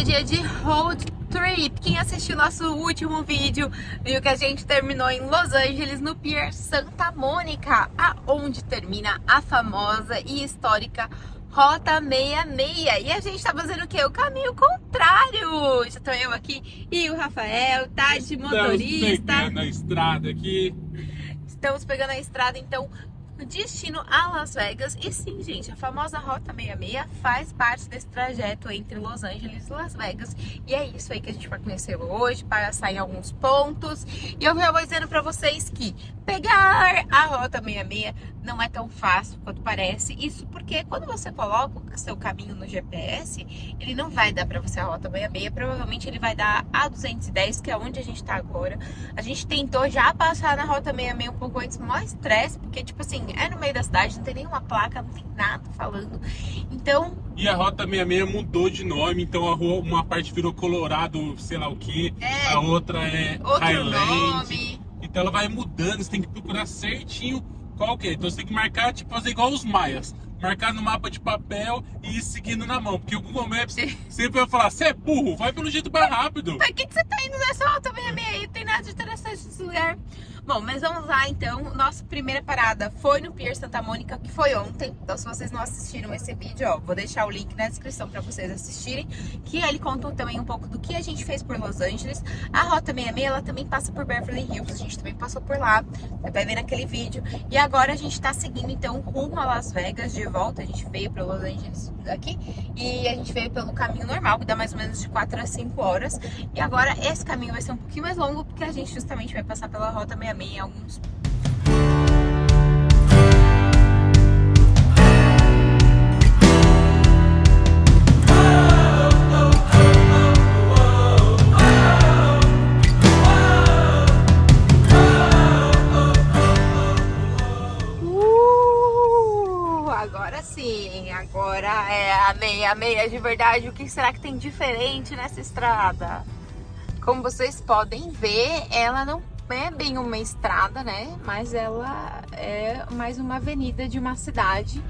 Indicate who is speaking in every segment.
Speaker 1: é dia de road trip. Quem assistiu nosso último vídeo viu que a gente terminou em Los Angeles, no Pier Santa Mônica, aonde termina a famosa e histórica Rota 66. E a gente tá fazendo o quê? O caminho contrário. Já tô eu aqui e o Rafael, tá de motorista.
Speaker 2: Estamos pegando a estrada aqui.
Speaker 1: Estamos pegando a estrada, então, destino a Las Vegas. E sim, gente, a famosa Rota 66 faz parte desse trajeto entre Los Angeles e Las Vegas. E é isso aí que a gente vai conhecer hoje, para sair em alguns pontos. E eu já vou dizendo pra vocês que pegar a Rota 66 não é tão fácil quanto parece. Isso porque quando você coloca o seu caminho no GPS, ele não vai dar pra você a Rota 66. Provavelmente ele vai dar a 210, que é onde a gente tá agora. A gente tentou já passar na Rota 66 um pouco antes, maior estresse, porque tipo assim, é no meio da cidade, não tem nenhuma placa, não tem nada falando. Então...
Speaker 2: E a Rota 66 mudou de nome, então a rua, uma parte virou Colorado, sei lá o que, a outra é
Speaker 1: outro
Speaker 2: Highland.
Speaker 1: nome.
Speaker 2: Então ela vai mudando, você tem que procurar certinho qual que é. Então você tem que marcar, tipo, fazer igual os maias. Marcar no mapa de papel e ir seguindo na mão. Porque o Google Maps sempre vai falar, você é burro, vai pelo jeito mais rápido.
Speaker 1: Pra que você tá indo nessa Rota 66? Não tem nada de interessante nesse lugar. Bom, mas vamos lá então. Nossa primeira parada foi no Pier Santa Mônica, que foi ontem. Então se vocês não assistiram esse vídeo, ó, vou deixar o link na descrição pra vocês assistirem, que ele conta também um pouco do que a gente fez por Los Angeles. A Rota 66, ela também passa por Beverly Hills, a gente também passou por lá, você vai ver naquele vídeo. E agora a gente tá seguindo então rumo a Las Vegas de volta. A gente veio pra Los Angeles aqui e a gente veio pelo caminho normal, que dá mais ou menos de 4 a 5 horas. E agora esse caminho vai ser um pouquinho mais longo, porque a gente justamente vai passar pela Rota 66 em alguns. Agora sim, agora é a 66 de verdade. O que será que tem diferente nessa estrada? Como vocês podem ver, ela não é bem uma estrada, né? Mas ela é mais uma avenida de uma cidade.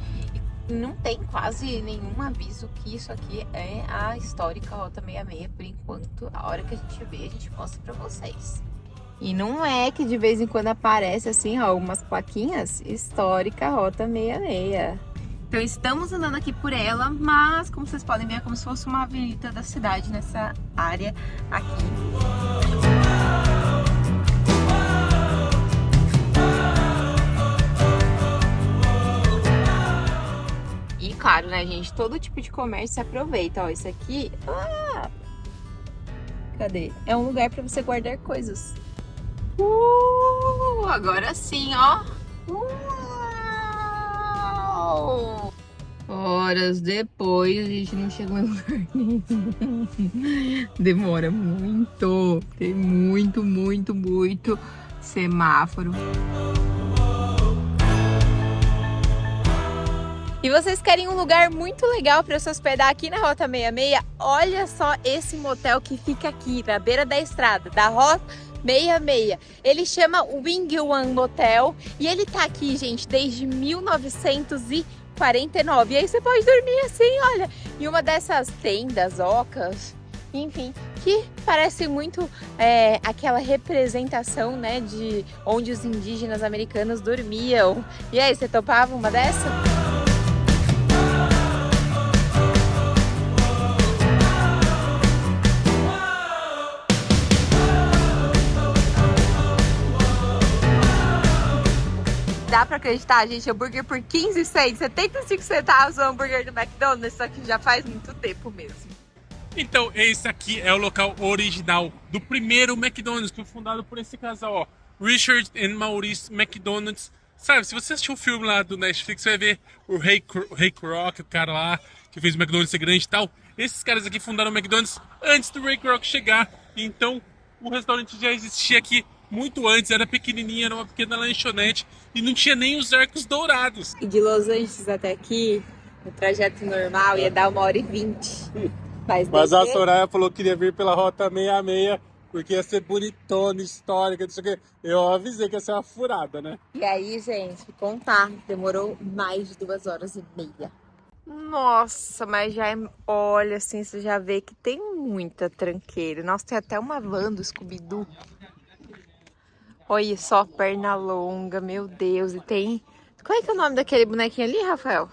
Speaker 1: E não tem quase nenhum aviso que isso aqui é a histórica Rota 66 por enquanto. A hora que a gente vê, a gente mostra pra vocês. E não é que de vez em quando aparece assim, ó, umas plaquinhas histórica Rota 66. Então estamos andando aqui por ela, mas como vocês podem ver, é como se fosse uma avenida da cidade nessa área aqui. E claro, né, gente, todo tipo de comércio se aproveita. Ó, isso aqui, cadê? É um lugar para você guardar coisas. Agora sim, ó. Horas depois, a gente não chegou em lugar nenhum. Demora muito. Tem muito semáforo. E vocês querem um lugar muito legal para se hospedar aqui na Rota 66? Olha só esse motel que fica aqui na beira da estrada da Rota 66. Ele chama Wing One Motel e ele tá aqui, gente, desde 1949. E aí você pode dormir assim, olha, em uma dessas tendas, ocas, enfim, que parece muito aquela representação, né, de onde os indígenas americanos dormiam. E aí, você topava uma dessa? Dá pra acreditar, gente, hambúrguer por 15 cents, 75 centavos o hambúrguer do McDonald's, só que já faz muito tempo mesmo.
Speaker 2: Então, esse aqui é o local original do primeiro McDonald's, que foi fundado por esse casal, ó, Richard e Maurice McDonald's. Sabe, se você assistiu o filme lá do Netflix, você vai ver o Ray Kroc, o cara lá que fez o McDonald's ser grande e tal. Esses caras aqui fundaram o McDonald's antes do Ray Kroc chegar, então o restaurante já existia aqui muito antes, era pequenininha, era uma pequena lanchonete e não tinha nem os arcos dourados.
Speaker 1: E de Los Angeles até aqui, no trajeto normal, ia dar 1h20.
Speaker 2: Mas a Soraya falou que queria vir pela Rota 66 porque ia ser bonitona, histórica, não sei o quê. Eu avisei que ia ser uma furada, né?
Speaker 1: E aí, gente, contar, demorou mais de 2h30. Nossa, mas já olha assim, você já vê que tem muita tranqueira. Nossa, tem até uma van do Scooby-Doo. Olha só, perna longa, meu Deus. E tem... Qual é que é o nome daquele bonequinho ali, Rafael?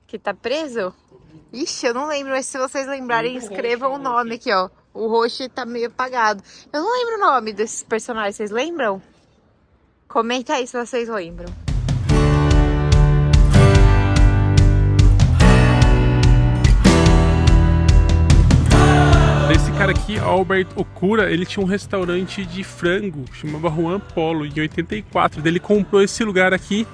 Speaker 1: Que tá preso? Ixi, eu não lembro, mas se vocês lembrarem, escrevam o nome aqui, ó. O roxo tá meio apagado. Eu não lembro o nome desses personagens, vocês lembram? Comenta aí se vocês lembram.
Speaker 2: Esse cara aqui, Albert Okura, ele tinha um restaurante de frango, chamava Juan Polo, em 84. Ele comprou esse lugar aqui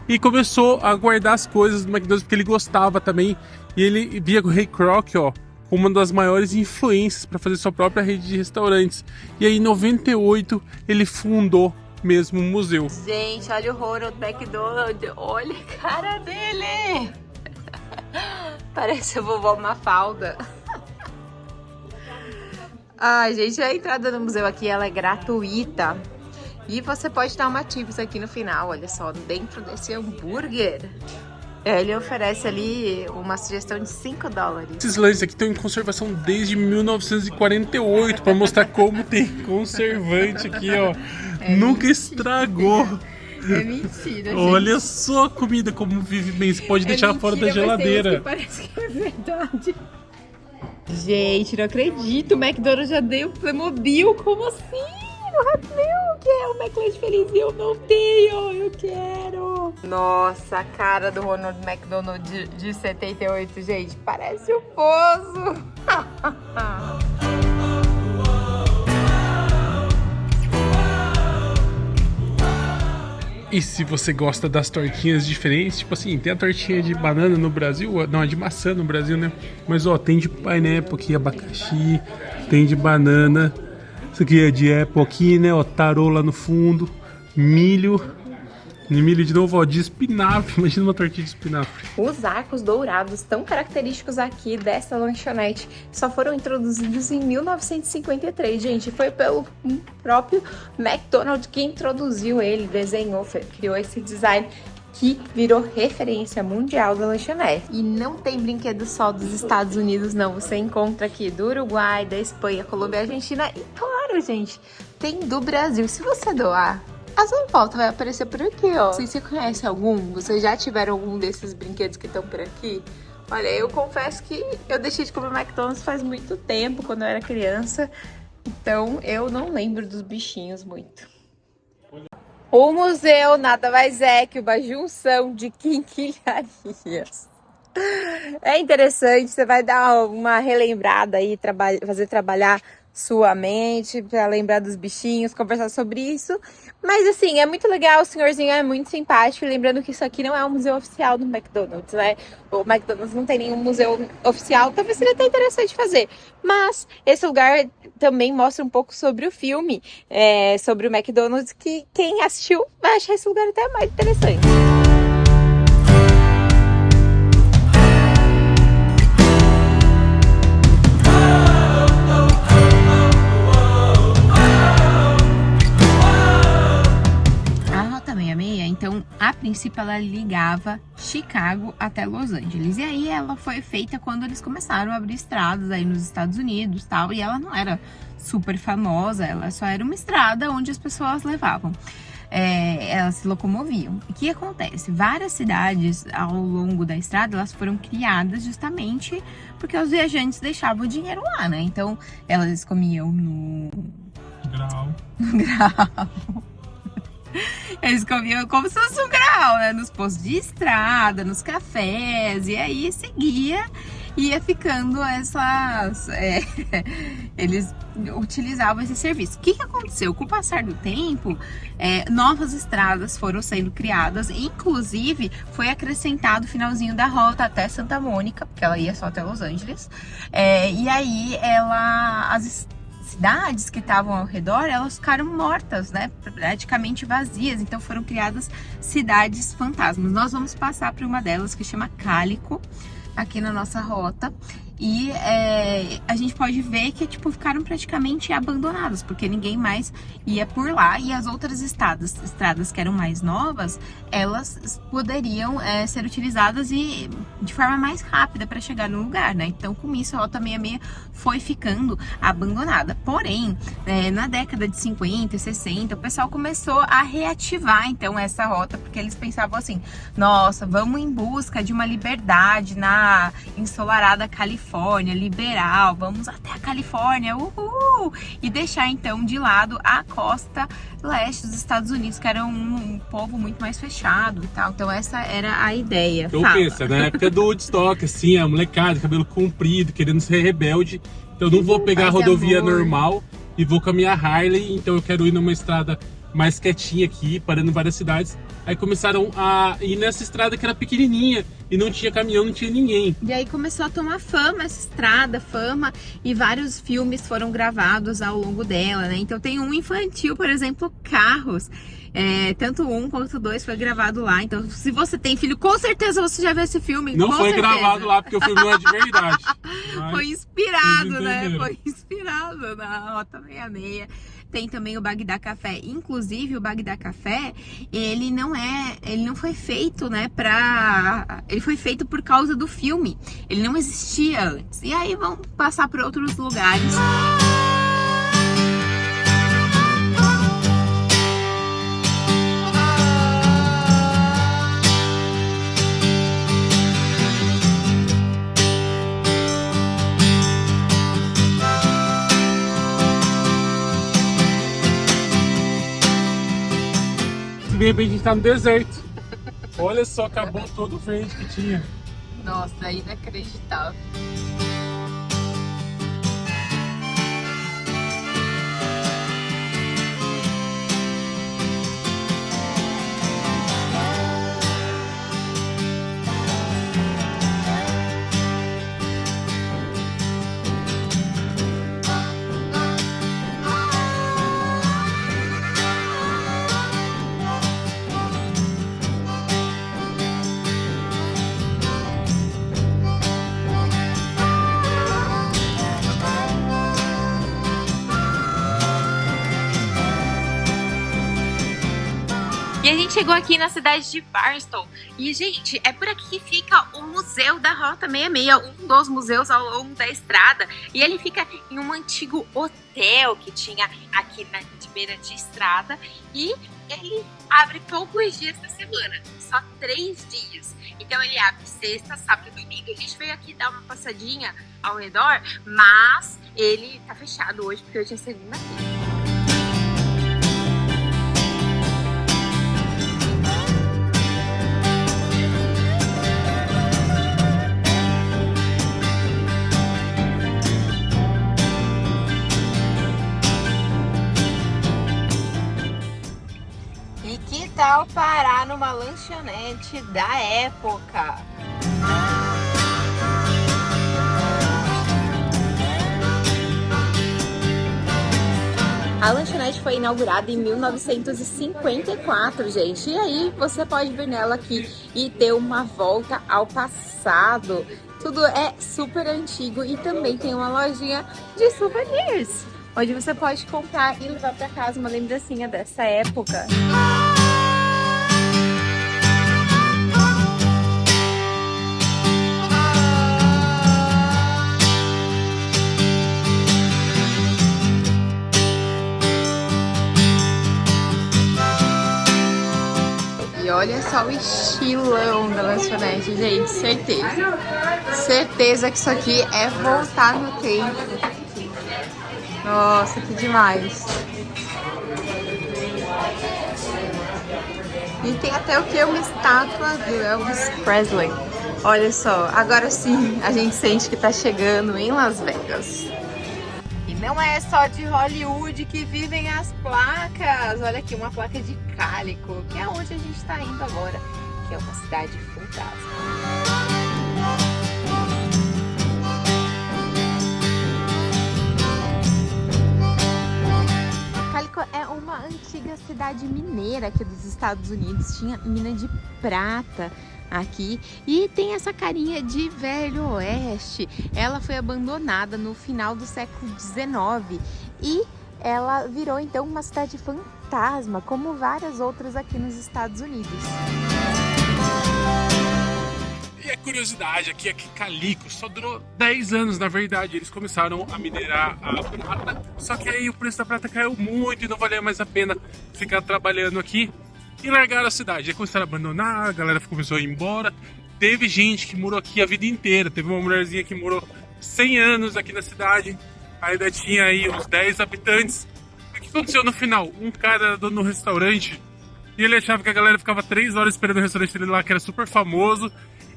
Speaker 2: e começou a guardar as coisas do McDonald's, porque ele gostava também. E ele via o Ray Kroc, ó, como uma das maiores influências para fazer sua própria rede de restaurantes. E aí, em 98, ele fundou mesmo um museu.
Speaker 1: Gente, olha o Ronald McDonald. Olha a cara dele. Parece a vovó Mafalda. Ai, gente, a entrada no museu aqui, ela é gratuita. E você pode dar uma tips aqui no final, olha só, dentro desse hambúrguer. Ele oferece ali uma sugestão de $5.
Speaker 2: Esses lanches aqui estão em conservação desde 1948, para mostrar como tem conservante aqui, ó. Nunca estragou.
Speaker 1: É mentira, gente.
Speaker 2: Olha só a comida como vive bem, você pode deixar fora da geladeira.
Speaker 1: Parece que é verdade. Gente, não acredito, o McDonald's já deu Playmobil, como assim? No Happy Meal, que é o McLanche Feliz e eu não tenho, eu quero. Nossa, a cara do Ronald McDonald de 78, gente, parece o Pozo.
Speaker 2: E se você gosta das tortinhas diferentes, tipo assim, tem a tortinha de banana no Brasil, não, é de maçã no Brasil, né? Mas ó, tem de pineapple aqui, abacaxi, tem de banana, isso aqui é de apple aqui, né? Ó, tarô lá no fundo, milho, e milho de novo, ó, de espinafre, imagina uma tortinha de espinafre.
Speaker 1: Os arcos dourados, tão característicos aqui dessa lanchonete, só foram introduzidos em 1953, gente. Foi pelo próprio McDonald's que introduziu ele, desenhou, criou esse design que virou referência mundial da lanchonete. E não tem brinquedo só dos Estados Unidos, não. Você encontra aqui do Uruguai, da Espanha, Colômbia, Argentina e, claro, gente, tem do Brasil. Se você doar, a sua volta vai aparecer por aqui, ó. Se você conhece algum, vocês já tiveram algum desses brinquedos que estão por aqui? Olha, eu confesso que eu deixei de comer McDonald's faz muito tempo, quando eu era criança. Então, eu não lembro dos bichinhos muito. O museu nada mais é que uma junção de quinquilharias. É interessante, você vai dar uma relembrada aí, fazer trabalhar sua mente para lembrar dos bichinhos, conversar sobre isso. Mas assim, é muito legal, o senhorzinho é muito simpático. E lembrando que isso aqui não é um museu oficial do McDonald's, né? O McDonald's não tem nenhum museu oficial, talvez seria até interessante fazer. Mas esse lugar também mostra um pouco sobre o filme, sobre o McDonald's, que quem assistiu vai achar esse lugar até mais interessante. Então, a princípio, ela ligava Chicago até Los Angeles. E aí, ela foi feita quando eles começaram a abrir estradas aí nos Estados Unidos e tal. E ela não era super famosa, ela só era uma estrada onde as pessoas levavam. Elas se locomoviam. O que acontece? Várias cidades ao longo da estrada, elas foram criadas justamente porque os viajantes deixavam o dinheiro lá, né? Então, elas comiam no
Speaker 2: Grau.
Speaker 1: Eles comiam como se fosse um grau, né? Nos postos de estrada, nos cafés. E aí ia ficando essas... eles utilizavam esse serviço. O que aconteceu? Com o passar do tempo, novas estradas foram sendo criadas. Inclusive, foi acrescentado o finalzinho da rota até Santa Mônica, porque ela ia só até Los Angeles. E aí, as cidades que estavam ao redor, elas ficaram mortas, né? Praticamente vazias. Então foram criadas cidades fantasmas. Nós vamos passar por uma delas que chama Calico, aqui na nossa rota. E a gente pode ver que, tipo, ficaram praticamente abandonadas, porque ninguém mais ia por lá. E as outras estradas que eram mais novas, elas poderiam ser utilizadas e de forma mais rápida para chegar no lugar, né? Então, com isso, a Rota 66 foi ficando abandonada. Porém, na década de 50 e 60, o pessoal começou a reativar, então, essa rota, porque eles pensavam assim, nossa, vamos em busca de uma liberdade na ensolarada Califórnia, liberal, vamos até a Califórnia, uhul! E deixar, então, de lado a costa leste dos Estados Unidos, que era um povo muito mais fechado e tal. Então, essa era a ideia.
Speaker 2: Então pensa, na época do Woodstock, assim, a molecada, cabelo comprido, querendo ser rebelde. Então eu não vou pegar a rodovia normal e vou com a minha Harley, então eu quero ir numa estrada mais quietinha aqui, parando em várias cidades. Aí começaram a ir nessa estrada que era pequenininha e não tinha caminhão, não tinha ninguém.
Speaker 1: E aí começou a tomar fama essa estrada, e vários filmes foram gravados ao longo dela, né? Então tem um infantil, por exemplo, Carros. Tanto um quanto dois foi gravado lá. Então, se você tem filho, com certeza você já viu esse filme.
Speaker 2: Não foi gravado lá, porque o filme não é de verdade.
Speaker 1: Foi inspirado, né? Foi inspirado na Rota 66. Tem também o Bagdá Café. Inclusive, o Bagdá Café, ele não foi feito, né, ele foi feito por causa do filme. Ele não existia antes. E aí vão passar por outros lugares.
Speaker 2: De repente a gente tá no deserto. Olha só, acabou todo o verde que tinha.
Speaker 1: Nossa, inacreditável. E a gente chegou aqui na cidade de Barstow. E, gente, é por aqui que fica o Museu da Rota 66, um dos museus ao longo da estrada. E ele fica em um antigo hotel que tinha aqui de beira de estrada. E ele abre poucos dias da semana, só 3 dias. Então ele abre sexta, sábado e domingo. A gente veio aqui dar uma passadinha ao redor, mas ele tá fechado hoje porque hoje é segunda-feira. Que tal parar numa lanchonete da época? A lanchonete foi inaugurada em 1954, gente. E aí você pode vir nela aqui e ter uma volta ao passado. Tudo é super antigo e também tem uma lojinha de souvenirs, onde você pode comprar e levar para casa uma lembrancinha dessa época. E olha só o estilão da lanchonete, gente, certeza. Certeza que isso aqui é voltar no tempo. Nossa, que demais. E tem até o que? Uma estátua do Elvis Presley. Olha só, agora sim a gente sente que tá chegando em Las Vegas. E não é só de Hollywood que vivem as placas. Olha aqui, uma placa de Calico, que é onde a gente tá indo agora, que é uma cidade fantasma. Calico é uma antiga cidade mineira aqui dos Estados Unidos. Tinha mina de prata aqui. E tem essa carinha de Velho Oeste. Ela foi abandonada no final do século XIX e ela virou então uma cidade fantasma, como várias outras aqui nos Estados Unidos.
Speaker 2: E a curiosidade aqui é que Calico só durou 10 anos, na verdade. Eles começaram a minerar a prata, só que aí o preço da prata caiu muito e não valia mais a pena ficar trabalhando aqui. E largaram a cidade. Aí começaram a abandonar, a galera começou a ir embora. Teve gente que morou aqui a vida inteira. Teve uma mulherzinha que morou 100 anos aqui na cidade. Ainda tinha aí uns 10 habitantes. E o que aconteceu no final? Um cara era dono do restaurante e ele achava que a galera ficava 3 horas esperando o restaurante dele lá, que era super famoso.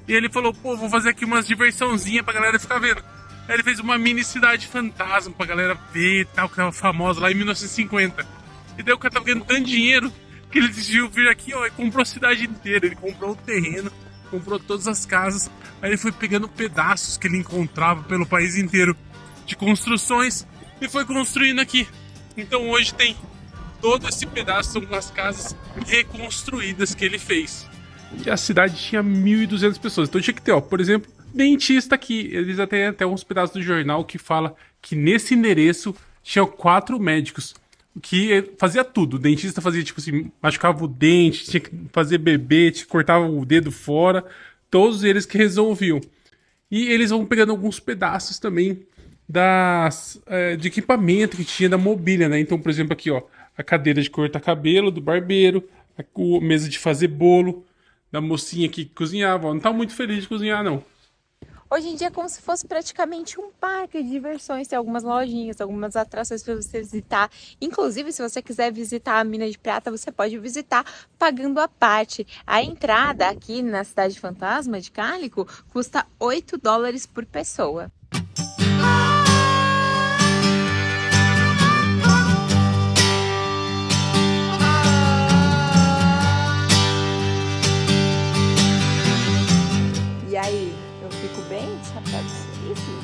Speaker 2: E ele falou, pô, vou fazer aqui umas diversãozinhas pra galera ficar vendo. Aí ele fez uma mini cidade fantasma pra galera ver e tal, que tava famosa lá em 1950. E daí o cara tava ganhando tanto dinheiro que ele decidiu vir aqui, ó, e comprou a cidade inteira. Ele comprou o terreno, comprou todas as casas. Aí ele foi pegando pedaços que ele encontrava pelo país inteiro de construções e foi construindo aqui. Então hoje tem todo esse pedaço, são as casas reconstruídas que ele fez. E a cidade tinha 1.200 pessoas. Então tinha que ter, ó, por exemplo, dentista aqui. Eles até uns pedaços do jornal que fala que nesse endereço tinham 4 médicos que fazia tudo. O dentista fazia, tipo assim, machucava o dente, tinha que fazer bebê, cortava o dedo fora. Todos eles que resolviam. E eles vão pegando alguns pedaços também de equipamento que tinha da mobília, né? Então, por exemplo, aqui, ó, a cadeira de cortar cabelo do barbeiro, a mesa de fazer bolo da mocinha que cozinhava. Ó, não tá muito feliz de cozinhar, não.
Speaker 1: Hoje em dia é como se fosse praticamente um parque de diversões. Tem algumas lojinhas, algumas atrações para você visitar. Inclusive, se você quiser visitar a mina de prata, você pode visitar pagando à parte. A entrada aqui na Cidade Fantasma de Calico custa $8 por pessoa. E aí, eu fico bem de chapéu de filho?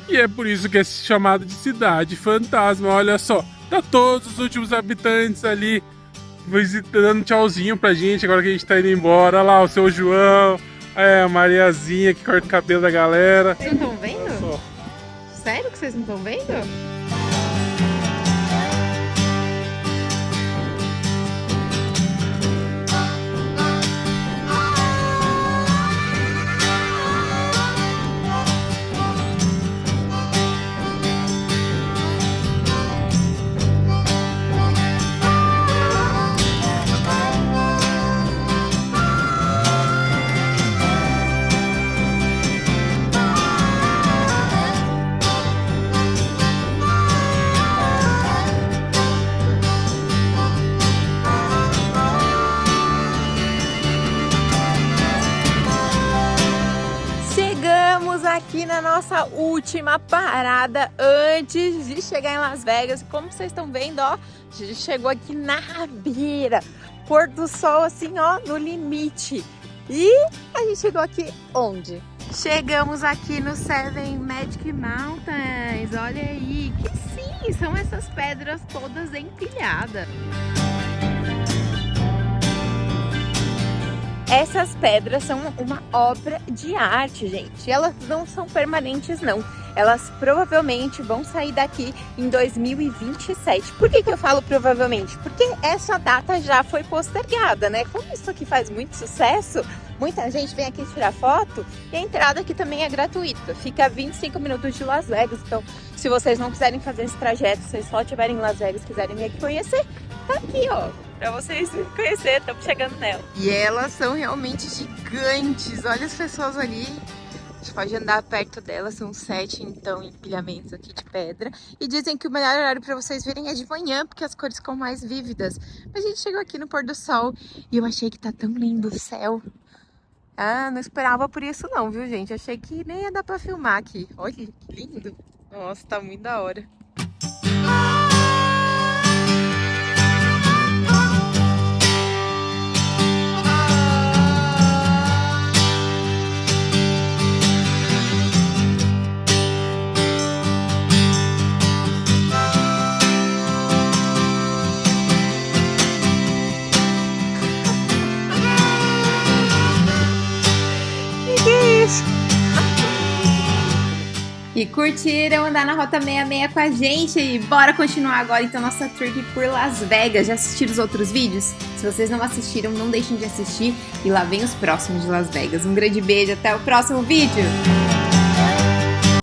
Speaker 2: E é por isso que é chamado de Cidade Fantasma. Olha só, tá todos os últimos habitantes ali visitando, tchauzinho pra gente, agora que a gente tá indo embora. Olha lá o seu João, a Mariazinha que corta o cabelo da galera.
Speaker 1: Vocês não estão vendo? Sério que vocês não estão vendo? Aqui na nossa última parada antes de chegar em Las Vegas. Como vocês estão vendo, ó, a gente chegou aqui na beira, pôr do sol assim, ó, no limite. E a gente chegou aqui onde? Chegamos aqui no Seven Magic Mountains. Olha aí, que sim, são essas pedras todas empilhadas. Essas pedras são uma obra de arte, gente. Elas não são permanentes, não. Elas provavelmente vão sair daqui em 2027. Por que eu falo provavelmente? Porque essa data já foi postergada, né? Como isso aqui faz muito sucesso, muita gente vem aqui tirar foto e a entrada aqui também é gratuita. Fica a 25 minutos de Las Vegas. Então, se vocês não quiserem fazer esse trajeto, se vocês só estiverem em Las Vegas e quiserem vir aqui conhecer, tá aqui, ó. Pra vocês conhecerem, estamos chegando nela. E elas são realmente gigantes. Olha as pessoas ali. A gente pode andar perto delas. São 7, então, empilhamentos aqui de pedra. E dizem que o melhor horário para vocês virem é de manhã, porque as cores ficam mais vívidas. A gente chegou aqui no pôr do sol e eu achei que tá tão lindo o céu. Ah, não esperava por isso não, viu, gente? Achei que nem ia dar pra filmar aqui. Olha que lindo. Nossa, tá muito da hora. E curtiram andar na Rota 66 com a gente. E bora continuar agora então nossa trip por Las Vegas. Já assistiram os outros vídeos? Se vocês não assistiram, não deixem de assistir. E lá vem os próximos de Las Vegas. Um grande beijo, até o próximo vídeo!